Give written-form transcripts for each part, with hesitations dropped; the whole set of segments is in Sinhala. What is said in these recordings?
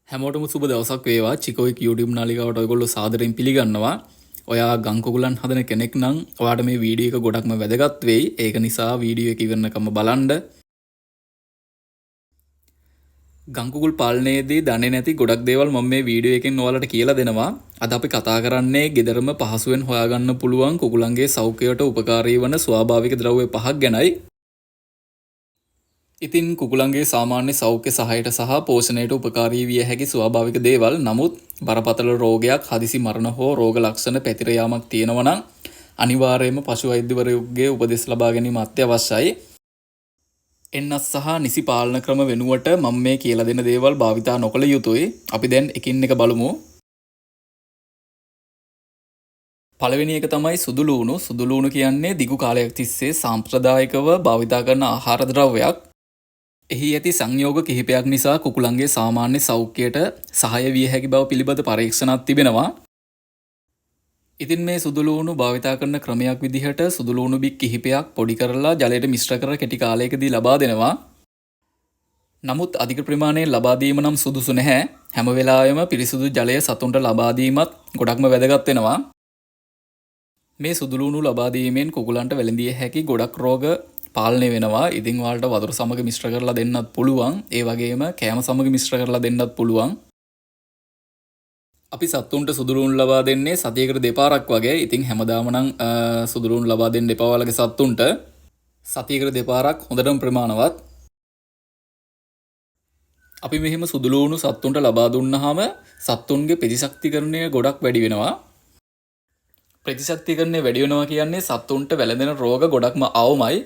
හැමෝටම සුබ දවසක් වේවා. චිකෝයික් YouTube නාලිකාවට ඔයගොල්ලෝ සාදරයෙන් පිළිගන්නවා. ඔයා ගම් කුකුලන් හදන කෙනෙක් නම් ඔයාට මේ වීඩියෝ එක ගොඩක්ම වැදගත් වෙයි. ඒක නිසා වීඩියෝ එක ඉවරනකම් බලන්න. ගම් කුකුල් පාලනයේදී දන්නේ නැති ගොඩක් දේවල් මම මේ වීඩියෝ එකෙන් ඔයාලට කියලා දෙනවා. අද අපි කතා කරන්නේ ගෙදරම පහසුවෙන් හොයාගන්න පුළුවන් කුකුලන්ගේ සෞඛ්‍යයට උපකාරී වන ස්වාභාවික ද්‍රව්‍ය පහක් ගැනයි. ඉතින් කුකුලන්ගේ සාමාන්‍ය සෞඛ්‍ය සහයට සහ පෝෂණයට උපකාරී විය හැකි ස්වාභාවික දේවල්. නමුත් බරපතල රෝගයක්, හදිසි මරණ හෝ රෝග ලක්ෂණ පැතිර යාමක් තියෙනවා නම් අනිවාර්යයෙන්ම පශු වෛද්‍යවරයෙකුගේ උපදෙස් ලබා ගැනීම අත්‍යවශ්‍යයි. එන්නත් සහ නිසි පාලන ක්‍රම වෙනුවට මම මේ කියලා දෙන දේවල් භාවිතා නොකළ යුතුයි. අපි දැන් එකින් එක බලමු. පළවෙනි එක තමයි සුදු ලූණු. සුදු ලූණු කියන්නේ දිගු කාලයක් තිස්සේ සාම්ප්‍රදායිකව භාවිතා කරන ආහාර ද්‍රව්‍යයක්. එහි ඇති සංයෝග කිහිපයක් නිසා කුකුලන්ගේ සාමාන්‍ය සෞඛ්‍යයට සහාය විය හැකි බව පිළිබඳ පරීක්ෂණක් තිබෙනවා. ඉතින් මේ සුදු ලූණු භාවිතා කරන ක්‍රමයක් විදිහට සුදු ලූණු බික් කිහිපයක් පොඩි කරලා ජලයට මිශ්‍ර කර කෙටි කාලයකදී ලබා දෙනවා. නමුත් අධික ප්‍රමාණයෙන් ලබා දීම නම් සුදුසු නැහැ. හැම වෙලාවෙම පිරිසුදු ජලය සතුන්ට ලබා දීමත් ගොඩක්ම වැදගත් වෙනවා. මේ සුදු ලූණු ලබා දීමෙන් කුකුලන්ට වැළඳිය හැකි ගොඩක් රෝග පාලනය වෙනවා. ඉතින් ඔයාලට වතුර සමග මිශ්‍ර කරලා දෙන්නත් පුළුවන්. ඒ වගේම කෑම සමග මිශ්‍ර කරලා දෙන්නත් පුළුවන්. අපි සතුන්ට සුදු ලූණු ලබා දෙන්නේ සතියකට දෙපාරක් වගේ. ඉතින් හැමදාම නම් සුදු ලූණු ලබා දෙන්න එපා ඔයාලගේ සතුන්ට. සතියකට දෙපාරක් හොඳටම ප්‍රමාණවත්. අපි මෙහෙම සුදු ලූණු සතුන්ට ලබා දුන්නාම සතුන්ගේ ප්‍රතිශක්තිකරණය ගොඩක් වැඩි වෙනවා. ප්‍රතිශක්තිකරණය වැඩි වෙනවා කියන්නේ සතුන්ට වැළඳෙන රෝග ගොඩක්ම අවමයි.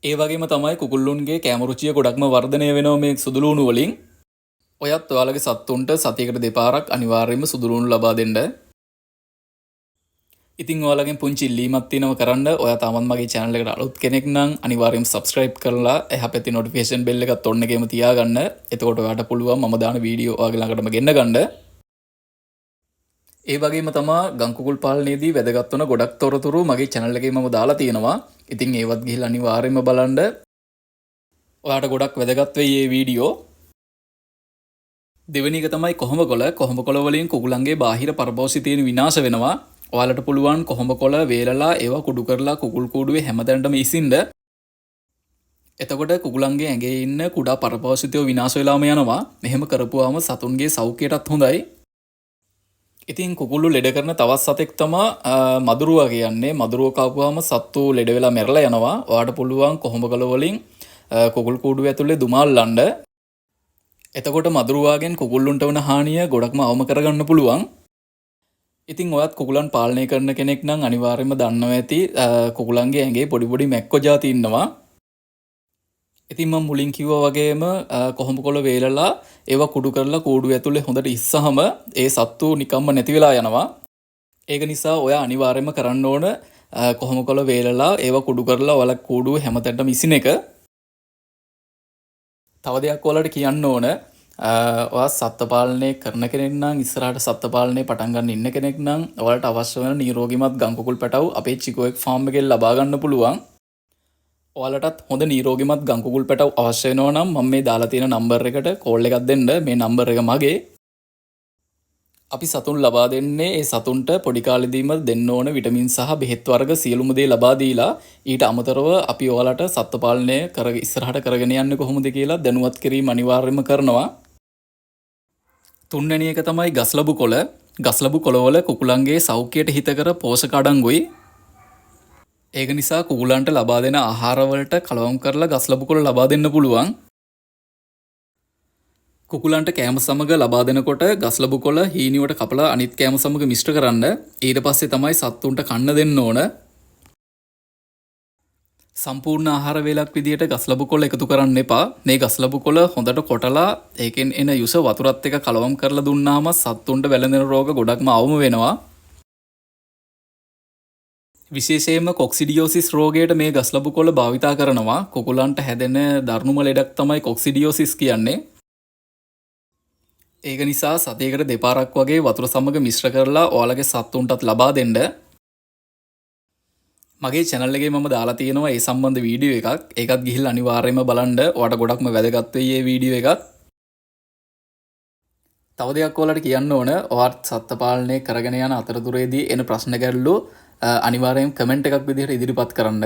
ඒ වගේම තමයි කුකුල්ලුන්ගේ කැම රුචිය ගොඩක්ම වර්ධනය වෙනවා මේ සුදු ලූණු වලින්. ඔයත් ඔයාලගේ සතුන්ට සතියකට දෙපාරක් අනිවාර්යයෙන්ම සුදු ලූණු ලබා දෙන්න. ඉතින් ඔයාලගෙන් පුංචි ඉල්ලීමක් තියෙනවා කරන්න. ඔයා තාමත් මගේ channel එකට අලුත් කෙනෙක් නම් අනිවාර්යයෙන්ම subscribe කරලා එහා පැත්තේ notification bell එකත් ඔන්න එකේම තියාගන්න. එතකොට ඔයාට පුළුවන් මම දාන වීඩියෝ ඔයාගේ ළඟටම ගෙන්න ගන්න. ඒ වගේම තමා ගම් කුකුල් පාලනයේදී වැදගත් වන ගොඩක් තොරතුරු මගේ channel එකේ මම දාලා තියෙනවා. ඉතින් ඒවත් ගිහිල්ලා අනිවාර්යයෙන්ම බලන්න. ඔයාට ගොඩක් වැදගත් වෙයි මේ වීඩියෝ. දෙවෙනි එක තමයි කොහොඹකොළ. කොහොඹකොළ වලින් කුකුලන්ගේ බාහිර පරපෝෂිතයන් විනාශ වෙනවා. ඔයාලට පුළුවන් කොහොඹකොළ වේලලා ඒවා කුඩු කරලා කුකුල් කූඩුවේ හැමතැනටම ඉසින්න. එතකොට කුකුලන්ගේ ඇඟේ ඉන්න කුඩා පරපෝෂිතයෝ විනාශ වෙලාම යනවා. මෙහෙම කරපුවාම සතුන්ගේ සෞඛ්‍යයටත් හොඳයි. ඉතින් කුකුල්ලු ලෙඩ කරන තවත් සතෙක් තමා මදුරුවා කියන්නේ. මදුරුව කාපුවාම සත්තු ලෙඩ වෙලා මැරලා යනවා. ඔයාට පුළුවන් කොහොඹකොළ වලින් කුකුල් කූඩුව ඇතුලේ දුමාල්ලන්න. එතකොට මදුරුවාගෙන් කුකුල්ලුන්ට වන හානිය ගොඩක්ම අවම කරගන්න පුළුවන්. ඉතින් ඔයත් කුකුලන් පාලනය කරන කෙනෙක් නම් අනිවාර්යයෙන්ම දන්නවා ඇති කුකුලන්ගේ ඇඟේ පොඩි පොඩි මැක්කො జాති ඉන්නවා. ඉතින් මම මුලින් කිව්වා වගේම කොහොඹකොළ වේලලා ඒවා කුඩු කරලා කූඩුව ඇතුලේ හොඳට ඉස්සහම ඒ සත්තු නිකම්ම නැති වෙලා යනවා. ඒක නිසා ඔයා අනිවාර්යයෙන්ම කරන්න ඕන කොහොඹකොළ වේලලා ඒවා කුඩු කරලා ඔයාලා කූඩුව හැමතැනටම ඉසින එක. තව දෙයක් ඔයාලට කියන්න ඕන. ඔයා සත්ත්ව පාලනය කරන කෙනෙක් නම් ඉස්සරහට සත්ත්ව පාලනය පටන් ගන්න ඉන්න කෙනෙක් නම් ඔයාලට අවශ්‍ය වෙන නිරෝගීමත් ගම් කුකුල් පැටව් අපේ චිකෝඑක් ෆාම් එකෙන් ලබා ගන්න පුළුවන්. ඔයාලටත් හොඳ නිරෝගීමත් ගම් කුකුල් පැටව් අවශ්‍ය වෙනවා නම් මම මේ දාලා තියෙන නම්බර් එකට කෝල් එකක් දෙන්න. මේ නම්බර් එක මගේ. අපි සතුන් ලබා දෙන්නේ ඒ සතුන්ට පොඩි කාලෙදීම දෙන්න ඕන විටමින් සහ බෙහෙත් වර්ග සියලුම දේ ලබා දීලා ඊට අමතරව අපි ඔයාලට සත්ත්ව පාලනය ඉස්සරහට කරගෙන යන්නේ කොහොමද කියලා දැනුවත් කිරීම අනිවාර්යයෙන්ම කරනවා. තුන්වෙනි එක තමයි ගස්ලබු කොළ. ගස්ලබු කොළවල කුකුලන්ගේ සෞඛ්‍යයට හිතකර පෝෂක අඩංගුයි. ඒක නිසා කුකුලන්ට ලබා දෙන ආහාරවලට කලවම් කරලා ගස්ලබු කොළ ලබා දෙන්න පුළුවන්. කුකුලන්ට කෑම සමග ලබා දෙනකොට ගස්ලබු කොළ හීනියට කපලා අනිත් කෑම සමග මිශ්‍ර කරන්න. ඊට පස්සේ තමයි සත්තුන්ට කන්න දෙන්න ඕන. සම්පූර්ණ ආහාර වේලක් විදියට ගස්ලබු කොළ එකතු කරන්න එපා. මේ ගස්ලබු කොළ හොඳට කොටලා ඒකෙන් එන යුස වතුරත් එක්ක කලවම් කරලා දුන්නාම සත්තුන්ට වැළඳෙන රෝග ගොඩක්ම අවම වෙනවා. විශේෂයෙන්ම කොක්සිඩියෝසිස් රෝගයට මේ ගස්ලබු කොළ භාවිතා කරනවා. කුකුලන්ට හැදෙන දරුණුම ලෙඩක් තමයි කොක්සිඩියෝසිස් කියන්නේ. ඒක නිසා සතියකට දෙපාරක් වගේ වතුර සමග මිශ්‍ර කරලා ඔයාලගේ සත්තුන්ටත් ලබා දෙන්න. මගේ channel එකේ මම දාලා තියෙනවා ඒ සම්බන්ධ වීඩියෝ එකක්. ඒකත් ගිහිල්ලා අනිවාර්යයෙන්ම බලන්න. ඔයාට ගොඩක්ම වැදගත් වෙයි මේ වීඩියෝ එකත්. තව දෙයක් ඔයාලට කියන්න ඕන ඔයාත් සත්ත්ව පාලනය කරගෙන යන අතරතුරේදී එන ප්‍රශ්න ගැටලු අනිවාර්යෙන් කමෙන්ට් එකක් විදිහට ඉදිරිපත් කරන්න.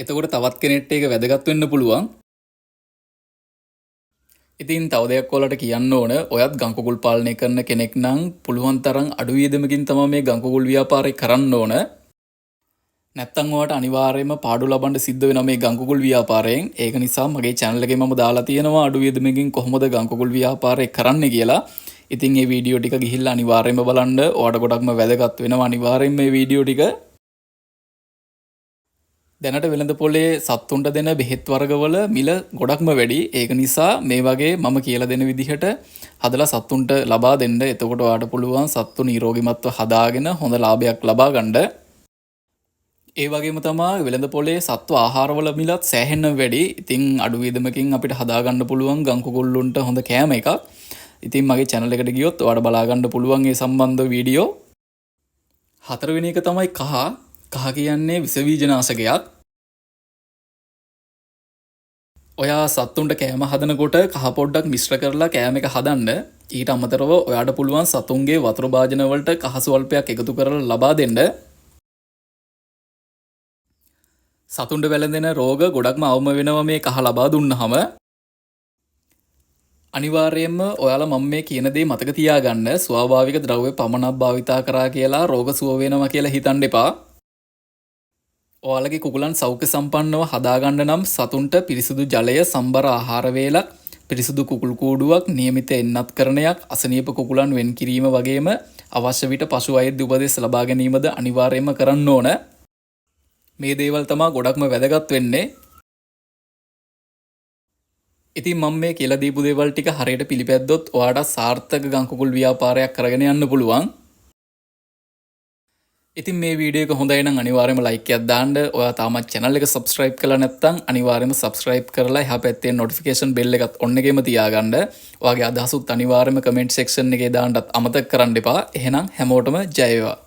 එතකොට තවත් කෙනෙක්ට ඒක වැදගත් වෙන්න පුළුවන්. ඉතින් තව දෙයක් ඔයාලට කියන්න ඕන ඔයත් ගංකුකුල් පාලනය කරන කෙනෙක් නම් පුළුවන් තරම් අඩු වියදමකින් තමයි මේ ගංකුකුල් ව්‍යාපාරය කරන්න ඕන. නැත්තම් ඔයාලට අනිවාර්යයෙන්ම පාඩු ලබන්න සිද්ධ වෙනවා මේ ගංකුකුල් ව්‍යාපාරයෙන්. ඒක නිසා මගේ channel එකේ මම දාලා තියෙනවා අඩු වියදමකින් කොහොමද ගංකුකුල් ව්‍යාපාරය කරන්නේ කියලා. ඉතින් මේ වීඩියෝ ටික ගිහිල්ලා අනිවාර්යයෙන්ම බලන්න. ඔයාලට ගොඩක්ම වැදගත් වෙනවා අනිවාර්යයෙන් මේ වීඩියෝ ටික. දැනට වෙළඳ පොලේ සත්තුන්ට දෙන බෙහෙත් වර්ගවල මිල ගොඩක්ම වැඩි. ඒක නිසා මේ වගේ මම කියලා දෙන විදිහට හදලා සත්තුන්ට ලබා දෙන්න. එතකොට ඔයාලට පුළුවන් සත්තු නිරෝගීමත්ව හදාගෙන හොඳ ලාභයක් ලබා ගන්න. ඒ වගේම තමයි වෙළඳ පොලේ සත්ව ආහාරවල මිලත් සෑහෙන්න වැඩි. ඉතින් අඩු වියදමකින් අපිට හදා ගන්න පුළුවන් ගංකුකුල්ලුන්ට හොඳ කෑම එකක්. ඉතින් මගේ channel එකට ගියොත් ඔයාලට බලා ගන්න පුළුවන් මේ සම්බන්ධ වීඩියෝ. හතරවෙනි එක තමයි කහ. කහ කියන්නේ විස බීජනාශකයක්. ඔයා සත්තුන්ට කෑම හදනකොට කහ පොඩ්ඩක් මිශ්‍ර කරලා කෑම එක හදන්න. ඊට අමතරව ඔයාට පුළුවන් සතුන්ගේ වතුර භාජන වලට කහ ස්වල්පයක් එකතු කරලා ලබා දෙන්න. සතුන්ට වැළඳෙන රෝග ගොඩක්ම අවම වෙනවා මේ කහ ලබා දුන්නාම. අනිවාර්යයෙන්ම ඔයාලා මම මේ කියන දේ මතක තියාගන්න. ස්වාභාවික ද්‍රව්‍ය පමණක් භාවිතා කරා කියලා රෝග සුව වෙනවා කියලා හිතන්න එපා. ඔයාලගේ කුකුලන් සෞඛ්‍ය සම්පන්නව හදාගන්න නම් සතුන්ට පිරිසිදු ජලය, සම්බර ආහාර වේලක්, පිරිසිදු කුකුල් කූඩුවක්, නියමිත එන්නත් කරණයක්, අසනීප කුකුලන් වෙන් කිරීම වගේම අවශ්‍ය විට පශු වෛද්‍ය උපදෙස් ලබා ගැනීමද අනිවාර්යයෙන්ම කරන්න ඕන. මේ දේවල් තමයි ගොඩක්ම වැදගත් වෙන්නේ. ඉතින් මම මේ කියලා දීපු දේවල් ටික හරියට පිළිපැද්දොත් ඔයාට සාර්ථක ගංකුකුල් ව්‍යාපාරයක් කරගෙන යන්න පුළුවන්. ඉතින් මේ වීඩියෝ එක හොඳයි නම් අනිවාර්යයෙන්ම ලයික් එකක් දාන්න. ඔයා තාමත් channel එක subscribe කරලා නැත්නම් අනිවාර්යයෙන්ම subscribe කරලා එහා පැත්තේ notification bell එකත් on එකේම තියාගන්න. ඔයාගේ අදහසුත් අනිවාර්යයෙන්ම comment section එකේ දාන්නත් අමතක කරන්න එපා. එහෙනම් හැමෝටම ජය වේවා.